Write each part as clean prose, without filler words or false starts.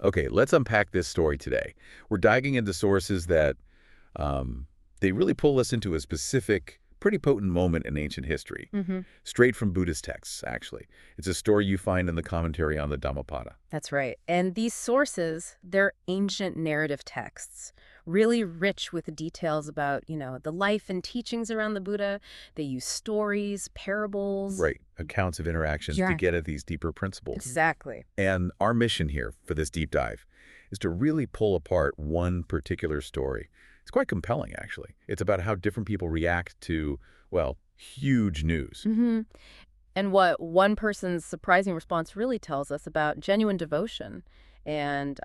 Okay, let's unpack this story today. We're diving into sources that they really pull us into a specific, pretty potent moment in ancient history, straight from Buddhist texts, actually. It's a story you find in the commentary on the Dhammapada. That's right. And these sources, they're ancient narrative texts, really rich with details about, the life and teachings around the Buddha. They use stories, parables. Right, accounts of interactions to get at these deeper principles. Exactly. And our mission here for this deep dive is to really pull apart one particular story. It's quite compelling, actually. It's about how different people react to, well, huge news. And what one person's surprising response really tells us about genuine devotion and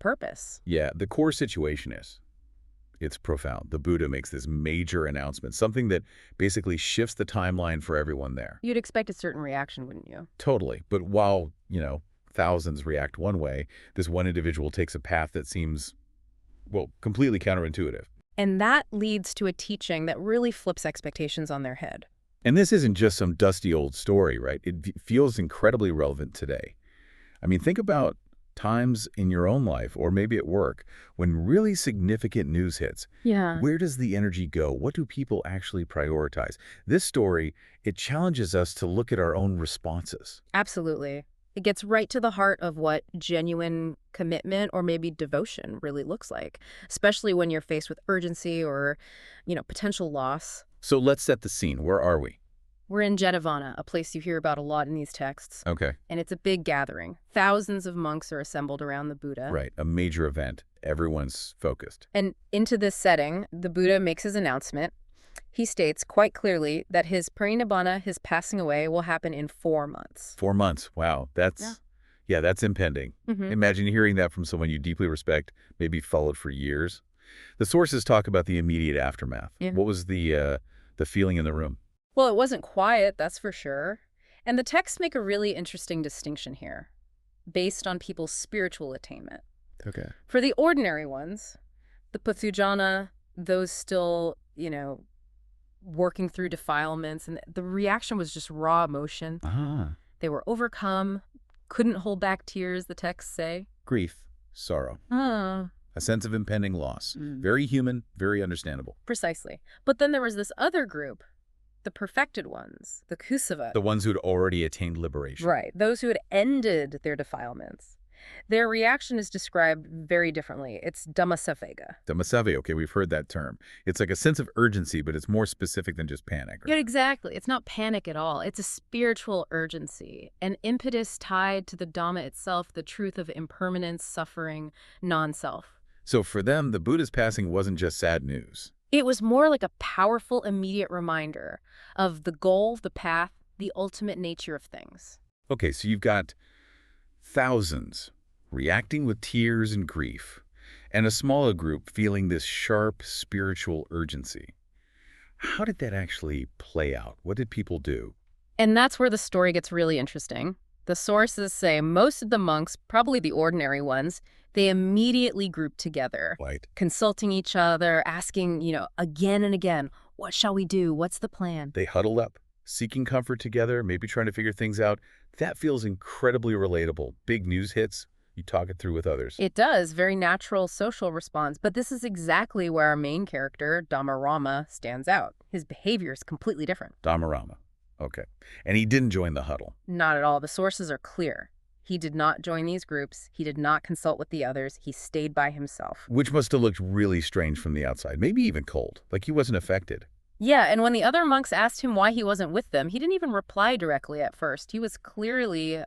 purpose. Yeah, the core situation is, it's profound. The Buddha makes this major announcement, something that basically shifts the timeline for everyone there. You'd expect a certain reaction, wouldn't you? Totally. But while, thousands react one way, this one individual takes a path that seems, well, completely counterintuitive. And that leads to a teaching that really flips expectations on their head. And this isn't just some dusty old story, right? It feels incredibly relevant today. I mean, think about times in your own life, or maybe at work, when really significant news hits. Yeah. Where does the energy go? What do people actually prioritize? This story, it challenges us to look at our own responses. Absolutely. It gets right to the heart of what genuine commitment or maybe devotion really looks like, especially when you're faced with urgency or, potential loss. So let's set the scene. Where are we? We're in Jetavana, a place you hear about a lot in these texts. Okay. And it's a big gathering. Thousands of monks are assembled around the Buddha. Right, a major event. Everyone's focused. And into this setting, the Buddha makes his announcement. He states quite clearly that his Parinibbāna, his passing away, will happen in 4 months. 4 months. Wow. That's impending. Imagine hearing that from someone you deeply respect, maybe followed for years. The sources talk about the immediate aftermath. Yeah. What was the feeling in the room? Well, it wasn't quiet, that's for sure. And the texts make a really interesting distinction here, based on people's spiritual attainment. Okay. For the ordinary ones, the Pathujana, those still, working through defilements, and the reaction was just raw emotion. They were overcome, couldn't hold back tears, the texts say. Grief, sorrow, Ah. a sense of impending loss. Very human, very understandable. Precisely. But then there was this other group, the perfected ones, the Kusava. The ones who'd already attained liberation. Right, those who had ended their defilements. Their reaction is described very differently. It's Dhammasavega. Dhammasavega, okay, we've heard that term. It's like a sense of urgency, but it's more specific than just panic. Right? Yeah, exactly. It's not panic at all. It's a spiritual urgency, an impetus tied to the Dhamma itself, the truth of impermanence, suffering, non-self. So for them, the Buddha's passing wasn't just sad news. It was more like a powerful, immediate reminder of the goal, the path, the ultimate nature of things. Okay, so you've got thousands reacting with tears and grief, and a smaller group feeling this sharp spiritual urgency. How did that actually play out? What did people do? And that's where the story gets really interesting. The sources say most of the monks, probably the ordinary ones, they immediately grouped together, Right. consulting each other, asking, again and again, what shall we do? What's the plan? They huddled up, seeking comfort together, maybe trying to figure things out. That feels incredibly relatable. Big news hits, you talk it through with others. It does, very natural social response. But this is exactly where our main character, Dhammarāma, stands out. His behavior is completely different. Dhammarāma. Okay. And he didn't join the huddle. Not at all. The sources are clear. He did not join these groups. He did not consult with the others. He stayed by himself. Which must have looked really strange from the outside, maybe even cold, like he wasn't affected. Yeah, and when the other monks asked him why he wasn't with them, he didn't even reply directly at first. He was clearly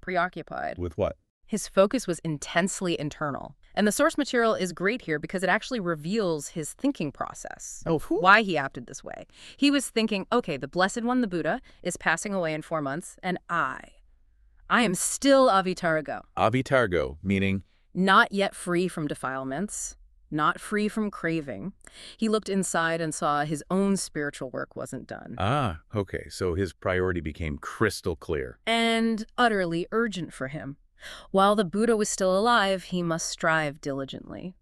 preoccupied. With what? His focus was intensely internal. And the source material is great here because it actually reveals his thinking process. Oh, why he acted this way. He was thinking, okay, the Blessed One, the Buddha, is passing away in 4 months, and I am still avitargo. Avitargo, meaning? Not yet free from defilements, not free from craving. He looked inside and saw his own spiritual work wasn't done. Ah, okay, so his priority became crystal clear. And utterly urgent for him. While the Buddha was still alive, he must strive diligently.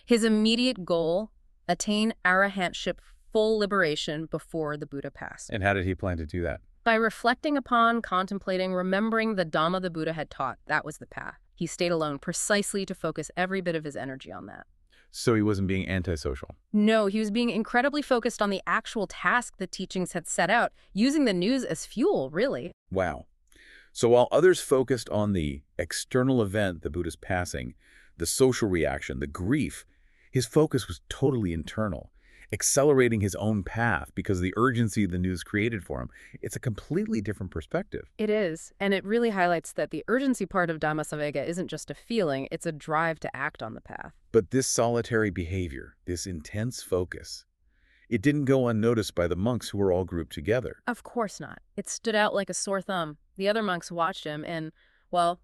His immediate goal, attain Arahantship, full liberation before the Buddha passed. And how did he plan to do that? By reflecting upon, contemplating, remembering the Dhamma the Buddha had taught. That was the path. He stayed alone precisely to focus every bit of his energy on that. So he wasn't being antisocial. No, he was being incredibly focused on the actual task the teachings had set out, using the news as fuel, really. Wow. So while others focused on the external event, the Buddha's passing, the social reaction, the grief, his focus was totally internal, accelerating his own path because of the urgency the news created for him. It's a completely different perspective. It is, and it really highlights that the urgency part of Dhammasavega isn't just a feeling, it's a drive to act on the path. But this solitary behavior, this intense focus, it didn't go unnoticed by the monks who were all grouped together. Of course not. It stood out like a sore thumb. The other monks watched him and, well,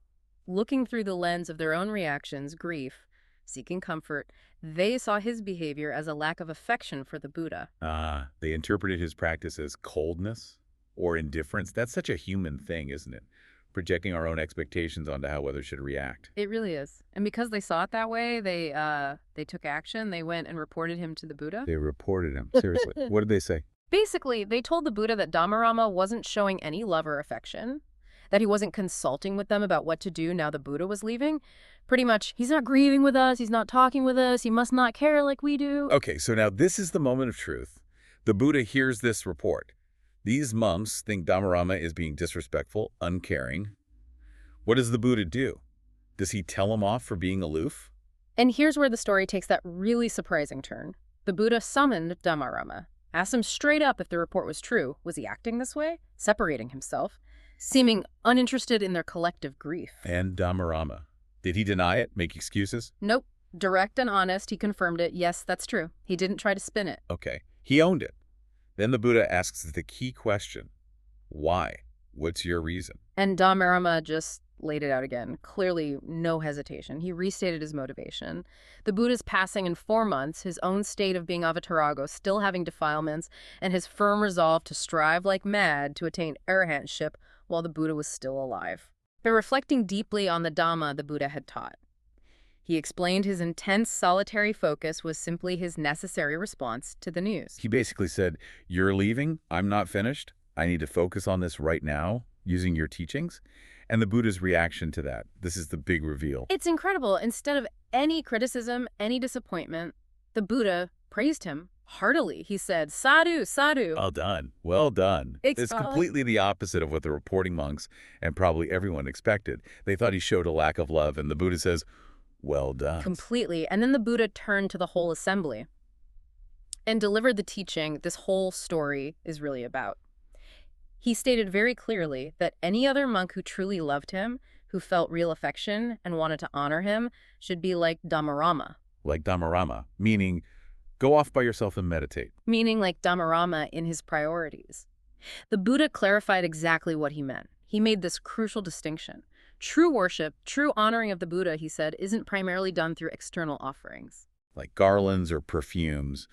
looking through the lens of their own reactions, grief, seeking comfort, they saw his behavior as a lack of affection for the Buddha. They interpreted his practice as coldness or indifference. That's such a human thing, isn't it? Projecting our own expectations onto how others should react. It really is. And because they saw it that way, they took action. They went and reported him to the Buddha. They reported him. Seriously. What did they say? Basically, they told the Buddha that Dhammarama wasn't showing any love or affection, that he wasn't consulting with them about what to do now the Buddha was leaving. Pretty much, he's not grieving with us, he's not talking with us, he must not care like we do. Okay, so now this is the moment of truth. The Buddha hears this report. These monks think Dhammarama is being disrespectful, uncaring. What does the Buddha do? Does he tell him off for being aloof? And here's where the story takes that really surprising turn. The Buddha summoned Dhammarama, asked him straight up if the report was true. Was he acting this way? Separating himself? Seeming uninterested in their collective grief. And Dhammarama. Did he deny it, make excuses? Nope. Direct and honest, he confirmed it. Yes, that's true. He didn't try to spin it. Okay. He owned it. Then the Buddha asks the key question. Why? What's your reason? And Dhammarama just laid it out again. Clearly, no hesitation. He restated his motivation. The Buddha's passing in 4 months, his own state of being avatarago, still having defilements, and his firm resolve to strive like mad to attain Arahantship while the Buddha was still alive. By reflecting deeply on the Dhamma the Buddha had taught, he explained his intense solitary focus was simply his necessary response to the news. He basically said, you're leaving, I'm not finished, I need to focus on this right now, using your teachings. And the Buddha's reaction to that, this is the big reveal. It's incredible. Instead of any criticism, any disappointment, the Buddha praised him heartily. He said, sadhu, sadhu. Well done. Well done. It's Exactly. completely the opposite of what the reporting monks and probably everyone expected. They thought he showed a lack of love, and the Buddha says, well done. Completely. And then the Buddha turned to the whole assembly and delivered the teaching this whole story is really about. He stated very clearly that any other monk who truly loved him, who felt real affection and wanted to honor him, should be like Dhammarama. Like Dhammarama, meaning go off by yourself and meditate. Meaning like Dhammarama in his priorities. The Buddha clarified exactly what he meant. He made this crucial distinction. True worship, true honoring of the Buddha, he said, isn't primarily done through external offerings. Like garlands or perfumes,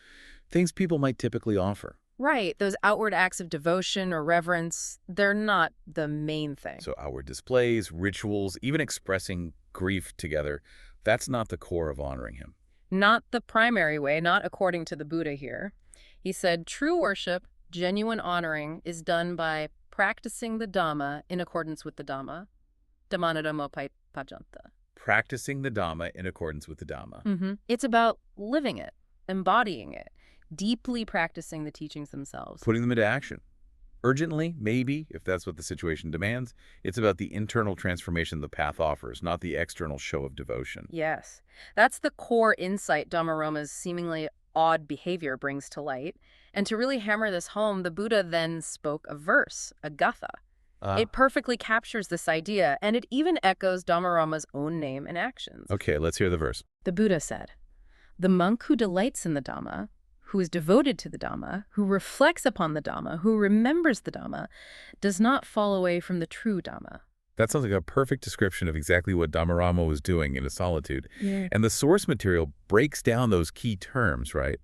things people might typically offer. Right, those outward acts of devotion or reverence, they're not the main thing. So outward displays, rituals, even expressing grief together, that's not the core of honoring him. Not the primary way, not according to the Buddha here. He said true worship, genuine honoring, is done by practicing the Dhamma in accordance with the Dhamma. Dhammārāmattheravatthu. Practicing the Dhamma in accordance with the Dhamma. It's about living it, embodying it, deeply practicing the teachings themselves. Putting them into action. Urgently, maybe, if that's what the situation demands. It's about the internal transformation the path offers, not the external show of devotion. Yes. That's the core insight Dhammarama's seemingly odd behavior brings to light. And to really hammer this home, the Buddha then spoke a verse, a gatha. It perfectly captures this idea, and it even echoes Dhammarama's own name and actions. Okay, let's hear the verse. The Buddha said, "The monk who delights in the Dhamma, who is devoted to the Dhamma, who reflects upon the Dhamma, who remembers the Dhamma, does not fall away from the true Dhamma." That sounds like a perfect description of exactly what Dhammarama was doing in his solitude. Yeah. And the source material breaks down those key terms, right?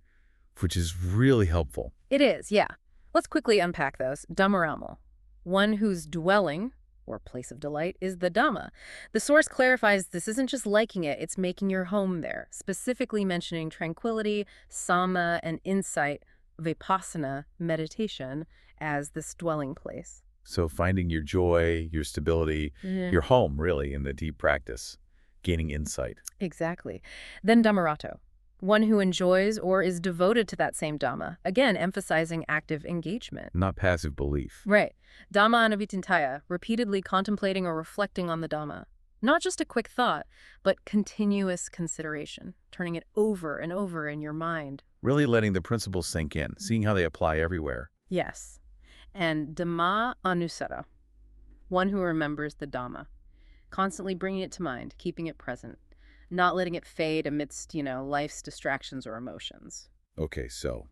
Which is really helpful. It is, yeah. Let's quickly unpack those. Dhammarama, one whose dwelling, or place of delight, is the Dhamma. The source clarifies this isn't just liking it, it's making your home there, specifically mentioning tranquility, samma, and insight, vipassana, meditation, as this dwelling place. So finding your joy, your stability, your home, really, in the deep practice. gaining insight. Exactly. Then Dhammarato, one who enjoys or is devoted to that same Dhamma, again emphasizing active engagement. Not passive belief. Right. Dhamma anavitintaya, repeatedly contemplating or reflecting on the Dhamma. Not just a quick thought, but continuous consideration, turning it over and over in your mind. Really letting the principles sink in, seeing how they apply everywhere. Yes. And Dhamma anusara, one who remembers the Dhamma, constantly bringing it to mind, keeping it present, not letting it fade amidst, life's distractions or emotions. Okay, so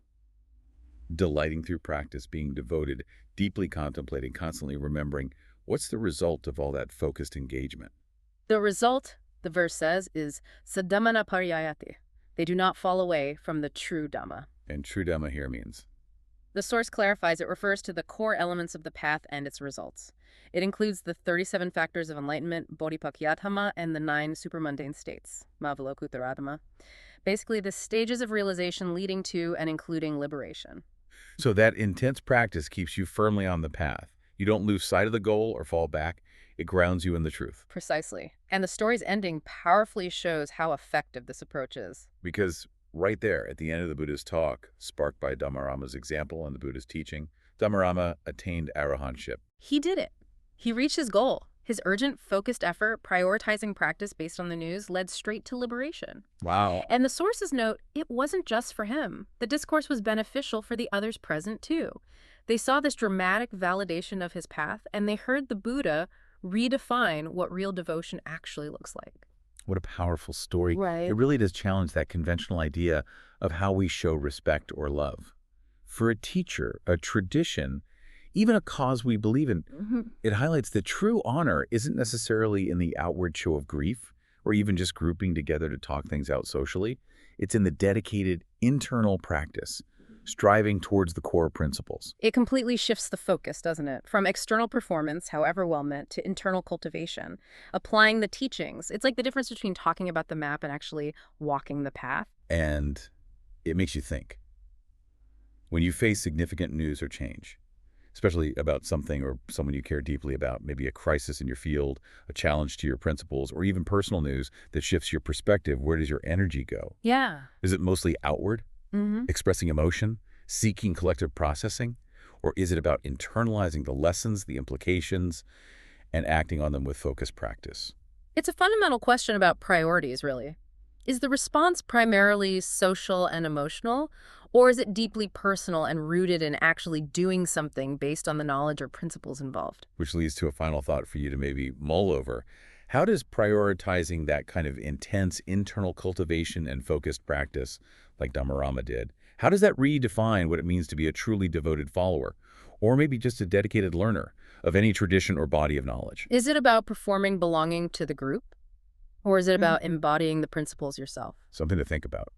delighting through practice, being devoted, deeply contemplating, constantly remembering. What's the result of all that focused engagement? The result, the verse says, is sadhamana pariyayati. They do not fall away from the true Dhamma. And true Dhamma here means? The source clarifies it refers to the core elements of the path and its results. It includes the 37 factors of enlightenment, bodhipakkhiya, and the 9 supermundane states, Mavalokuttaradhamma. Basically, the stages of realization leading to and including liberation. So that intense practice keeps you firmly on the path. You don't lose sight of the goal or fall back. It grounds you in the truth. Precisely. And the story's ending powerfully shows how effective this approach is. Because right there, at the end of the Buddha's talk, sparked by Dhammārāma's example and the Buddha's teaching, Dhammarama attained Arahantship. He did it. He reached his goal. His urgent, focused effort, prioritizing practice based on the news, led straight to liberation. Wow. And the sources note it wasn't just for him. The discourse was beneficial for the others present, too. They saw this dramatic validation of his path, and they heard the Buddha redefine what real devotion actually looks like. What a powerful story. Right. It really does challenge that conventional idea of how we show respect or love. For a teacher, a tradition, even a cause we believe in, it highlights that true honor isn't necessarily in the outward show of grief or even just grouping together to talk things out socially. It's in the dedicated internal practice, striving towards the core principles. It completely shifts the focus, doesn't it? From external performance, however well meant, to internal cultivation, applying the teachings. It's like the difference between talking about the map and actually walking the path. And it makes you think. When you face significant news or change, especially about something or someone you care deeply about, maybe a crisis in your field, a challenge to your principles, or even personal news that shifts your perspective, where does your energy go? Yeah. Is it mostly outward? Expressing emotion, seeking collective processing? Or is it about internalizing the lessons, the implications, and acting on them with focused practice? It's a fundamental question about priorities, really. Is the response primarily social and emotional, or is it deeply personal and rooted in actually doing something based on the knowledge or principles involved? Which leads to a final thought for you to maybe mull over. How does prioritizing that kind of intense internal cultivation and focused practice, like Dhammarama did, how does that redefine what it means to be a truly devoted follower, or maybe just a dedicated learner of any tradition or body of knowledge? Is it about performing belonging to the group, or is it about embodying the principles yourself? Something to think about.